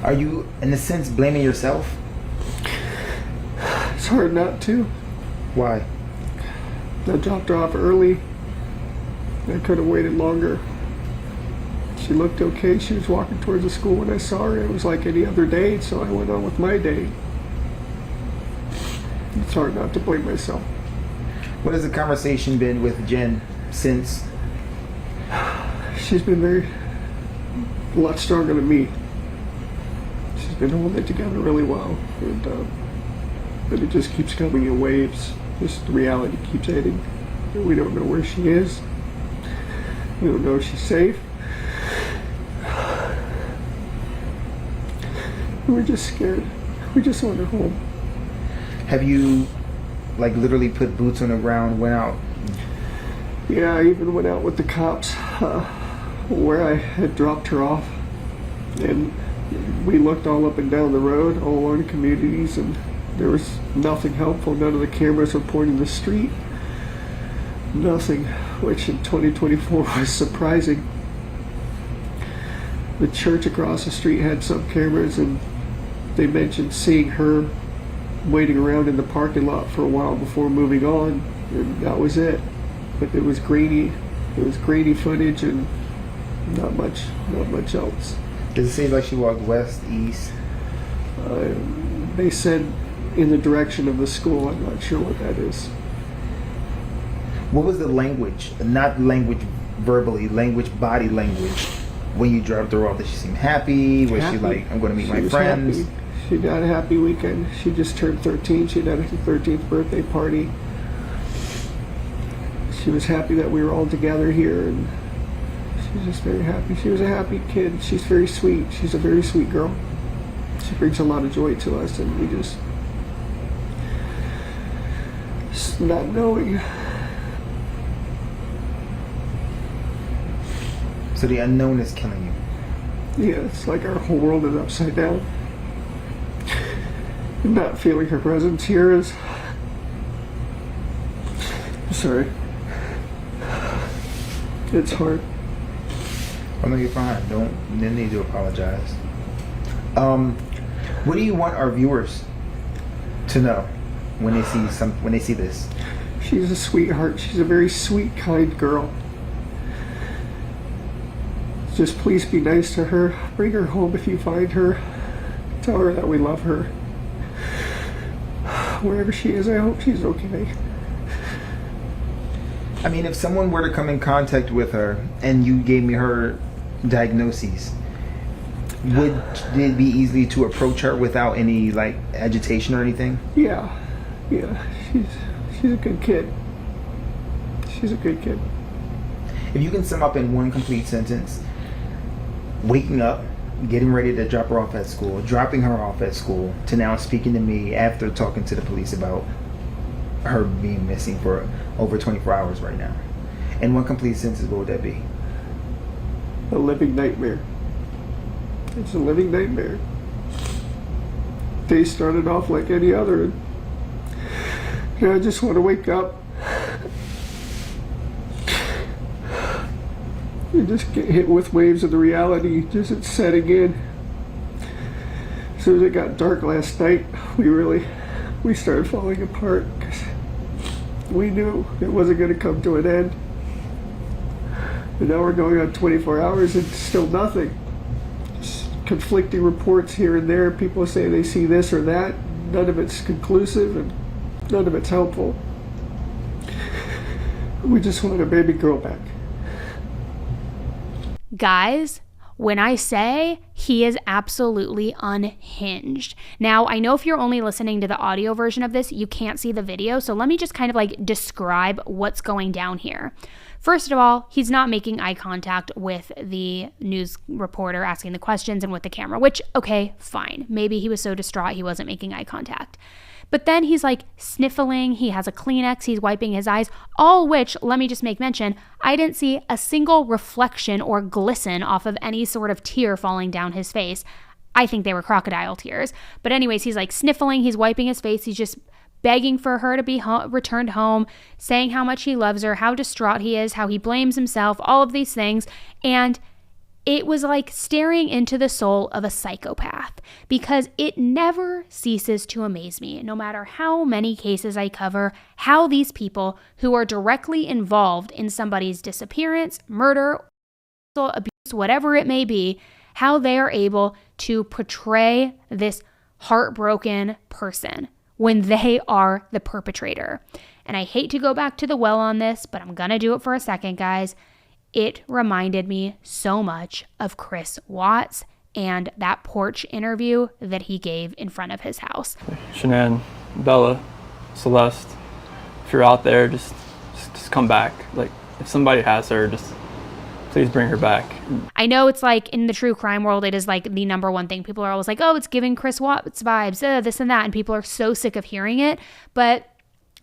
Are you, in a sense, blaming yourself? It's hard not to. Why? I dropped her off early. I could have waited longer. She looked okay. She was walking towards the school when I saw her. It was like any other day, so I went on with my day. It's hard not to blame myself. What has the conversation been with Jen since? She's been a lot stronger than me. She's been holding it together really well, and but it just keeps coming in waves. Just the reality keeps hitting. We don't know where she is. We don't know if she's safe. We're just scared. We just want her home. Have you, like, literally put boots on the ground, went out? Yeah, I even went out with the cops where I had dropped her off. And we looked all up and down the road, all along the communities, and there was nothing helpful. None of the cameras were pointing the street. Nothing, which in 2024 was surprising. The church across the street had some cameras, and they mentioned seeing her waiting around in the parking lot for a while before moving on, and that was it. But it was grainy. It was grainy footage, and not much else. Does it seem like she walked west, east? They said in the direction of the school. I'm not sure what that is. What was the language? Not language verbally, body language. When you dropped her off, did she seem happy? Was she like, I'm going to meet my friends? Happy. She had a happy weekend. She just turned 13. She had her 13th birthday party. She was happy that we were all together here, and she's just very happy. She was a happy kid. She's very sweet. She's a very sweet girl. She brings a lot of joy to us, and we just not knowing. So the unknown is killing you. Yeah, it's like our whole world is upside down. And not feeling her presence here is... Sorry. It's hard. Oh no, you're fine. You didn't need to apologize. What do you want our viewers to know when they see this? She's a sweetheart. She's a very sweet, kind girl. Just please be nice to her. Bring her home if you find her. Tell her that we love her. Wherever she is, I hope she's okay. I mean, if someone were to come in contact with her and you gave me her diagnoses, would it be easy to approach her without any like agitation or anything? Yeah. She's a good kid. She's a good kid. If you can sum up in one complete sentence, waking up, getting ready to drop her off at school, dropping her off at school, to now speaking to me after talking to the police about her being missing for over 24 hours right now. In one complete sentence, what would that be? A living nightmare. It's a living nightmare. Day started off like any other. And I just want to wake up and just get hit with waves of the reality. Just it's setting in. As soon as it got dark last night, we started falling apart because we knew it wasn't going to come to an end. And now we're going on 24 hours and still nothing. Just conflicting reports here and there. People say they see this or that. None of it's conclusive and none of it's helpful. We just want our baby girl back. Guys, when I say he is absolutely unhinged. Now, I know if you're only listening to the audio version of this, you can't see the video. So let me just kind of like describe what's going down here. First of all, he's not making eye contact with the news reporter asking the questions and with the camera, which, okay, fine. Maybe he was so distraught he wasn't making eye contact. But then he's like sniffling, he has a Kleenex, he's wiping his eyes, all which, let me just make mention, I didn't see a single reflection or glisten off of any sort of tear falling down his face. I think they were crocodile tears. But anyways, he's like sniffling, he's wiping his face, he's just begging for her to be returned home, saying how much he loves her, how distraught he is, how he blames himself, all of these things. And it was like staring into the soul of a psychopath, because it never ceases to amaze me, no matter how many cases I cover, how these people who are directly involved in somebody's disappearance, murder, abuse, whatever it may be, how they are able to portray this heartbroken person when they are the perpetrator. And I hate to go back to the well on this, but I'm gonna do it for a second, guys. It reminded me so much of Chris Watts and that porch interview that he gave in front of his house. Shanann, Bella, Celeste, if you're out there, just come back. Like, if somebody has her, just please bring her back. I know it's like in the true crime world, it is like the number one thing. People are always like, oh, it's giving Chris Watts vibes, this and that. And people are so sick of hearing it. But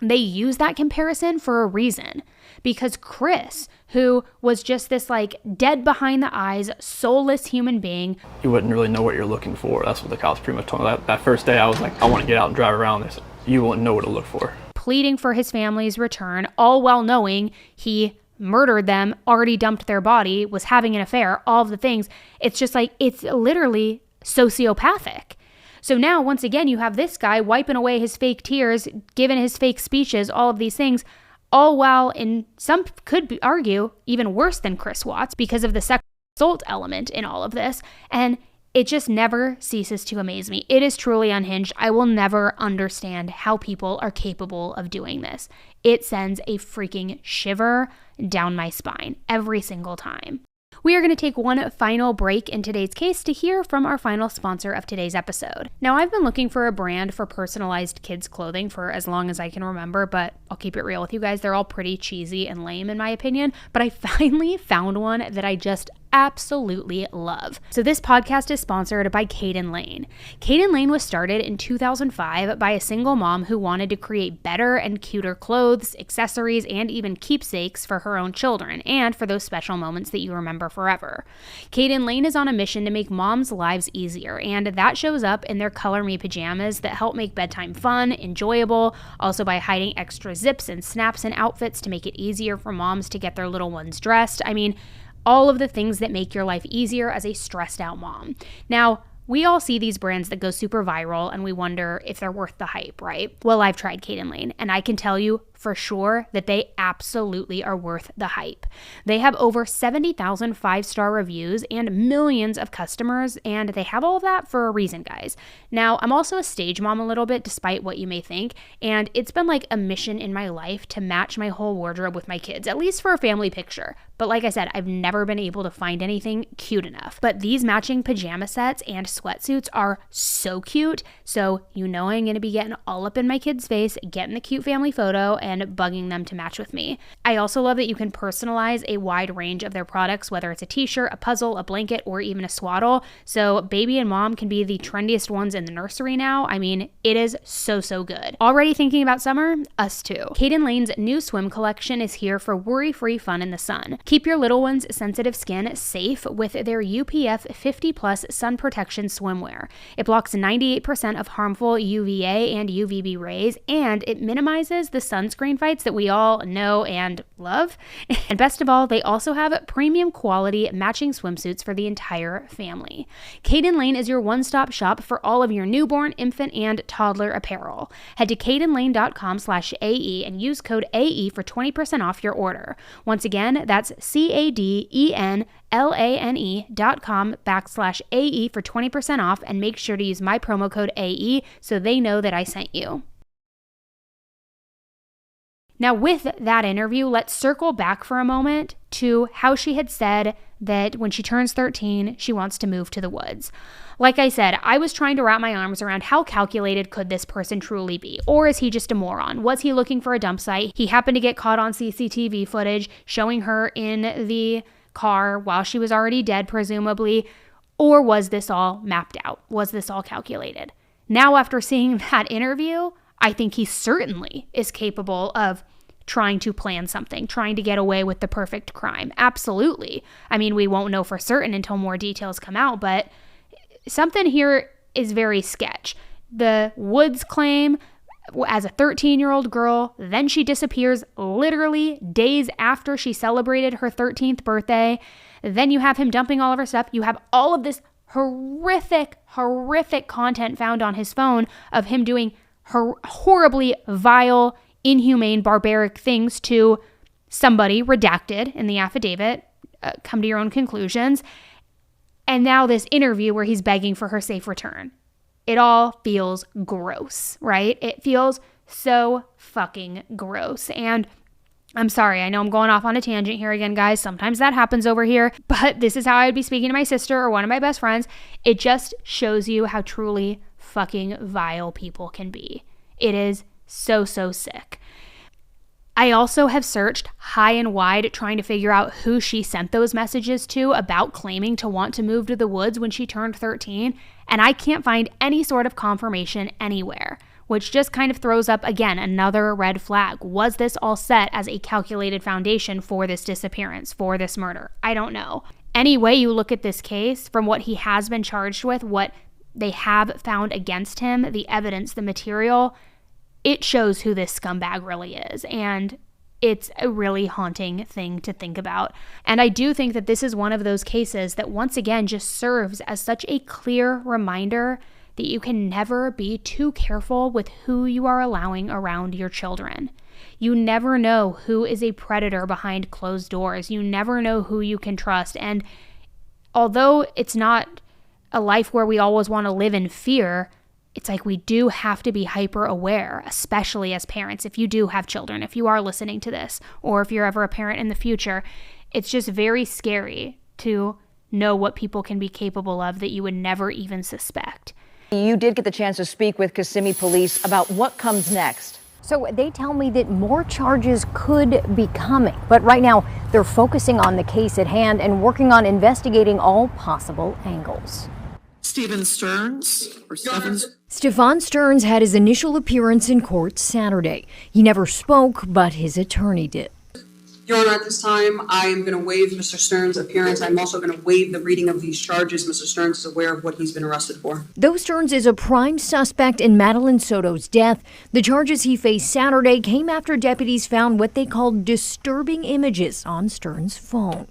they use that comparison for a reason. Because Chris, who was just this like dead behind the eyes, soulless human being. You wouldn't really know what you're looking for. That's what the cops pretty much told me. That first day I was like, I want to get out and drive around this. You wouldn't know what to look for. Pleading for his family's return, all while knowing he murdered them, already dumped their body, was having an affair, all of the things. It's just like, it's literally sociopathic. So now, once again, you have this guy wiping away his fake tears, giving his fake speeches, all of these things, all while, in some could argue, even worse than Chris Watts because of the sexual assault element in all of this. And it just never ceases to amaze me. It is truly unhinged. I will never understand how people are capable of doing this. It sends a freaking shiver down my spine every single time. We are going to take one final break in today's case to hear from our final sponsor of today's episode. Now, I've been looking for a brand for personalized kids' clothing for as long as I can remember, but I'll keep it real with you guys. They're all pretty cheesy and lame in my opinion, but I finally found one that I just absolutely love. So this podcast is sponsored by Caden Lane. Caden Lane was started in 2005 by a single mom who wanted to create better and cuter clothes, accessories, and even keepsakes for her own children and for those special moments that you remember forever. Caden Lane is on a mission to make moms' lives easier, and that shows up in their Color Me pajamas that help make bedtime fun, enjoyable, also by hiding extra zips and snaps in outfits to make it easier for moms to get their little ones dressed. I mean, all of the things that make your life easier as a stressed out mom. Now, we all see these brands that go super viral and we wonder if they're worth the hype, right? Well, I've tried Caden Lane and I can tell you for sure that they absolutely are worth the hype. They have over 70,000 5-star reviews and millions of customers, and they have all of that for a reason, guys. Now, I'm also a stage mom a little bit, despite what you may think, and it's been like a mission in my life to match my whole wardrobe with my kids, at least for a family picture. But like I said, I've never been able to find anything cute enough. But these matching pajama sets and sweatsuits are so cute, so you know I'm gonna be getting all up in my kid's face, getting the cute family photo, and bugging them to match with me. I also love that you can personalize a wide range of their products, whether it's a t-shirt, a puzzle, a blanket, or even a swaddle. So baby and mom can be the trendiest ones in the nursery now. I mean, it is so good. Already thinking about summer? Us too. Caden Lane's new swim collection is here for worry-free fun in the sun. Keep your little one's sensitive skin safe with their UPF 50+ sun protection in swimwear. It blocks 98% of harmful UVA and UVB rays, and it minimizes the sunscreen fights that we all know and love. And best of all, they also have premium quality matching swimsuits for the entire family. Caden Lane is your one-stop shop for all of your newborn, infant, and toddler apparel. Head to cadenlane.com/AE and use code AE for 20% off your order. Once again, that's CADENLANE.com/AE for 20% off, and make sure to use my promo code AE so they know that I sent you. Now, with that interview, let's circle back for a moment to how she had said that when she turns 13, she wants to move to the woods. Like I said, I was trying to wrap my arms around how calculated could this person truly be? Or is he just a moron? Was he looking for a dump site? He happened to get caught on CCTV footage showing her in the car while she was already dead, presumably. Or was this all mapped out? Was this all calculated? Now, after seeing that interview, I think he certainly is capable of trying to plan something, trying to get away with the perfect crime. Absolutely. I mean, we won't know for certain until more details come out, but something here is very sketch. The Woods claim as a 13-year-old girl, then she disappears literally days after she celebrated her 13th birthday. Then you have him dumping all of her stuff. You have all of this horrific content found on his phone of him doing horribly vile, inhumane, barbaric things to somebody, redacted in the affidavit. Come to your own conclusions. And now this interview where he's begging for her safe return. It all feels gross, right? It feels so fucking gross. And I'm sorry, I know I'm going off on a tangent here again, guys. Sometimes that happens over here, but this is how I would be speaking to my sister or one of my best friends. It just shows you how truly fucking vile people can be. It is so sick. I also have searched high and wide trying to figure out who she sent those messages to about claiming to want to move to the woods when she turned 13, and I can't find any sort of confirmation anywhere, which just kind of throws up, again, another red flag. Was this all set as a calculated foundation for this disappearance, for this murder? I don't know. Any way you look at this case, from what he has been charged with, what they have found against him, the evidence, the material, it shows who this scumbag really is, and it's a really haunting thing to think about. And I do think that this is one of those cases that once again just serves as such a clear reminder that you can never be too careful with who you are allowing around your children. You never know who is a predator behind closed doors. You never know who you can trust. And although it's not a life where we always want to live in fear, it's like we do have to be hyper aware, especially as parents. If you do have children, if you are listening to this, or if you're ever a parent in the future, it's just very scary to know what people can be capable of that you would never even suspect. You did get the chance to speak with Kissimmee police about what comes next. So they tell me that more charges could be coming, but right now they're focusing on the case at hand and working on investigating all possible angles. Stephen Stearns, or Stephens. Stefan Stearns had his initial appearance in court Saturday. He never spoke, but his attorney did. Your Honor, at this time, I am going to waive Mr. Stearns' appearance. I'm also going to waive the reading of these charges. Mr. Stearns is aware of what he's been arrested for. Though Stearns is a prime suspect in Madeline Soto's death, the charges he faced Saturday came after deputies found what they called disturbing images on Stearns' phone.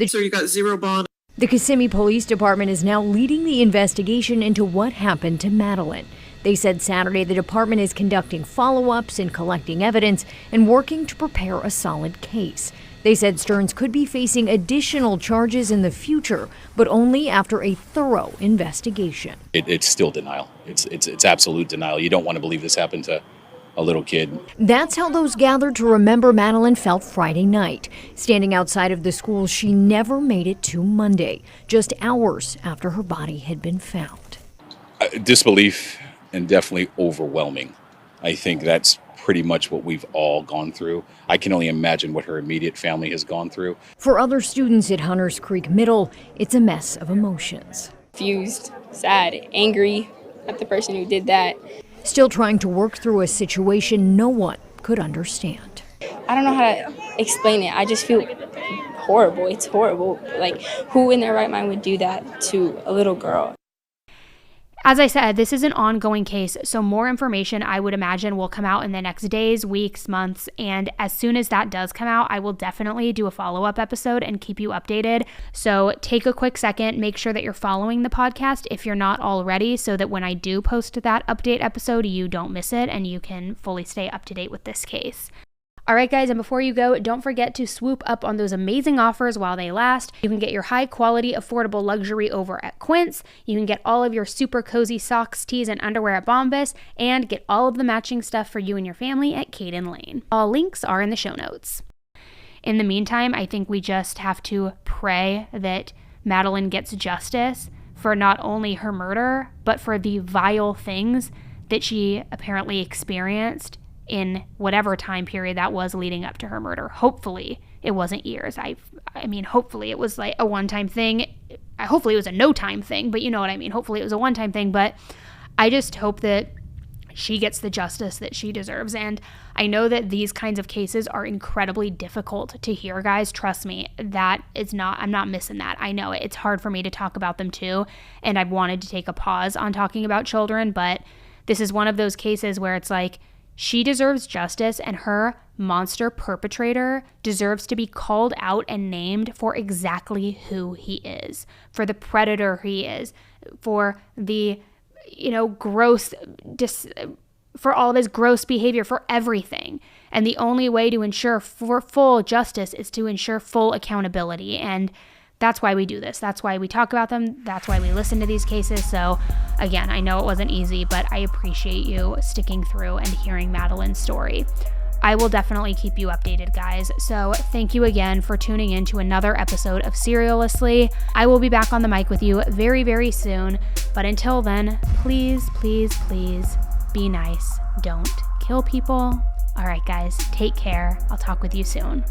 So you got zero bond. The Kissimmee Police Department is now leading the investigation into what happened to Madeline. They said Saturday the department is conducting follow-ups and collecting evidence and working to prepare a solid case. They said Stearns could be facing additional charges in the future, but only after a thorough investigation. It's still denial. It's absolute denial. You don't want to believe this happened to a little kid. That's how those gathered to remember Madeline felt Friday night. Standing outside of the school she never made it to Monday, just hours after her body had been found. Disbelief and definitely overwhelming. I think that's pretty much what we've all gone through. I can only imagine what her immediate family has gone through. For other students at Hunters Creek Middle, it's a mess of emotions. Confused, sad, angry at the person who did that. Still trying to work through a situation no one could understand. I don't know how to explain it. I just feel horrible. It's horrible. Like, who in their right mind would do that to a little girl? As I said, this is an ongoing case, so more information I would imagine will come out in the next days, weeks, months, and as soon as that does come out, I will definitely do a follow-up episode and keep you updated. So take a quick second, make sure that you're following the podcast if you're not already, so that when I do post that update episode, you don't miss it and you can fully stay up to date with this case. All right, guys, and before you go, don't forget to swoop up on those amazing offers while they last. You can get your high-quality, affordable luxury over at Quince. You can get all of your super cozy socks, tees, and underwear at Bombas, and get all of the matching stuff for you and your family at Caden Lane. All links are in the show notes. In the meantime, I think we just have to pray that Madeline gets justice for not only her murder, but for the vile things that she apparently experienced in whatever time period that was leading up to her murder. Hopefully it wasn't years. I mean, hopefully it was like a one-time thing. Hopefully it was a no-time thing, but you know what I mean. Hopefully it was a one-time thing, but I just hope that she gets the justice that she deserves. And I know that these kinds of cases are incredibly difficult to hear, guys. Trust me, I'm not missing that. I know it's hard for me to talk about them too, and I've wanted to take a pause on talking about children, but this is one of those cases where it's like, she deserves justice, and her monster perpetrator deserves to be called out and named for exactly who he is, for the predator he is, for the, for all of his gross behavior, for everything. And the only way to ensure for full justice is to ensure full accountability. And that's why we do this. That's why we talk about them. That's why we listen to these cases. So again, I know it wasn't easy, but I appreciate you sticking through and hearing Madeline's story. I will definitely keep you updated, guys. So thank you again for tuning in to another episode of Serialously. I will be back on the mic with you very, very soon. But until then, please, please, please be nice. Don't kill people. All right, guys, take care. I'll talk with you soon.